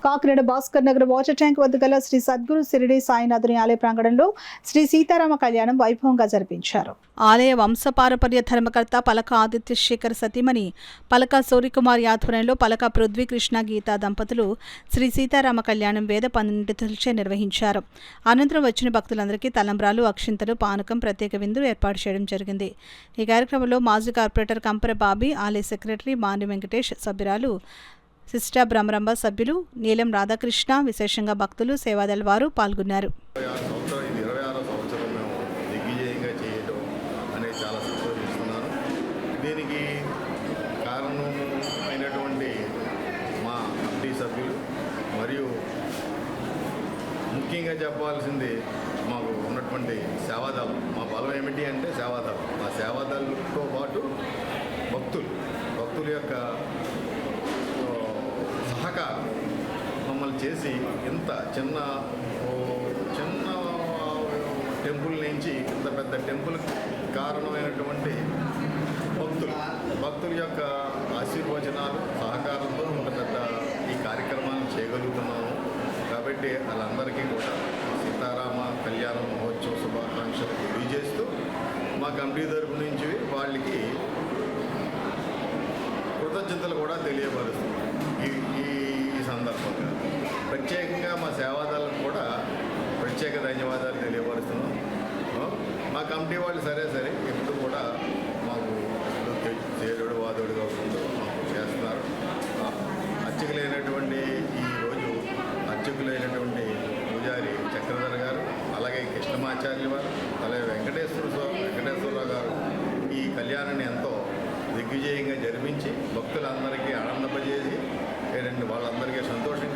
Kakinada Bhaskar Nagar water tank వద్ద గల శ్రీ సద్గురు సిరిడి సాయినాథుని ఆలయ ప్రాంగణంలో శ్రీ సీతారామ కళ్యాణం వైభవంగా జరిపించారు. ఆలయ వంశపారపర్య ధర్మకర్త పలక ఆదిత్య శేఖర్ సతీమణి పలక సూర్యకుమార్ ఆధ్వర్యంలో పలక పృథ్వీ కృష్ణ గీతా దంపతులు శ్రీ సీతారామ కళ్యాణం వేద పండితులచే నిర్వహించారు. అనంతరం వచ్చిన భక్తులందరికీ తలంబ్రాలు, అక్షింతలు, పానకం, ప్రత్యేక విందు ఏర్పాటు చేయడం జరిగింది. ఈ కార్యక్రమంలో మాజీ కార్పొరేటర్ కంపర బాబీ, ఆలయ సెక్రటరీ మాని వెంకటేష్, సభ్యురాలు సిస్టర్ బ్రహ్మరంభ, సభ్యులు నీలం రాధాకృష్ణ, విశేషంగా భక్తులు, సేవాదళ వారు పాల్గొన్నారు. దీనికి కారణమైనటువంటి మా కమిటీ సభ్యులు మరియు ముఖ్యంగా చెప్పాల్సింది మాకు ఉన్నటువంటి సేవాదళం. మా బలం ఏమిటి అంటే సేవాదళం. ఆ సేవాదళతో పాటు భక్తుల యొక్క సహకారం మమ్మల్ని చేసి ఇంత చిన్న టెంపుల్ నుంచి ఇంత పెద్ద టెంపుల్ కారణమైనటువంటి భక్తుల యొక్క ఆశీర్వచనాలు, సహకారంతో ఇంత పెద్ద ఈ కార్యక్రమాన్ని చేయగలుగుతున్నాము. కాబట్టి వాళ్ళందరికీ కూడా సీతారామ కళ్యాణ మహోత్సవ శుభాకాంక్షలు తెలియజేస్తూ మా కమిటీ తరపు నుంచి వాళ్ళకి కృతజ్ఞతలు కూడా తెలియపరుస్తున్నాం. ఈ సందర్భంగా ప్రత్యేకంగా మా సేవాదాలకు కూడా ప్రత్యేక ధన్యవాదాలు తెలియపరుస్తున్నాం. మా కమిటీ వాళ్ళు సరే ఎప్పుడు కూడా మాకు చేరుడు వాదోడుగా ఉంటూ మాకు చేస్తున్నారు. అర్చకులైనటువంటి ఈరోజు అర్చకులైనటువంటి పూజారి చక్రధర్ గారు, అలాగే కృష్ణమాచార్యులు వారు, అలాగే వెంకటేశ్వరరావు గారు ఈ కళ్యాణాన్ని ఎంతో దిగ్విజయంగా జరిపించి భక్తులందరికీ ఆనందింపజేసి వాళ్ళందరికీ సంతోషం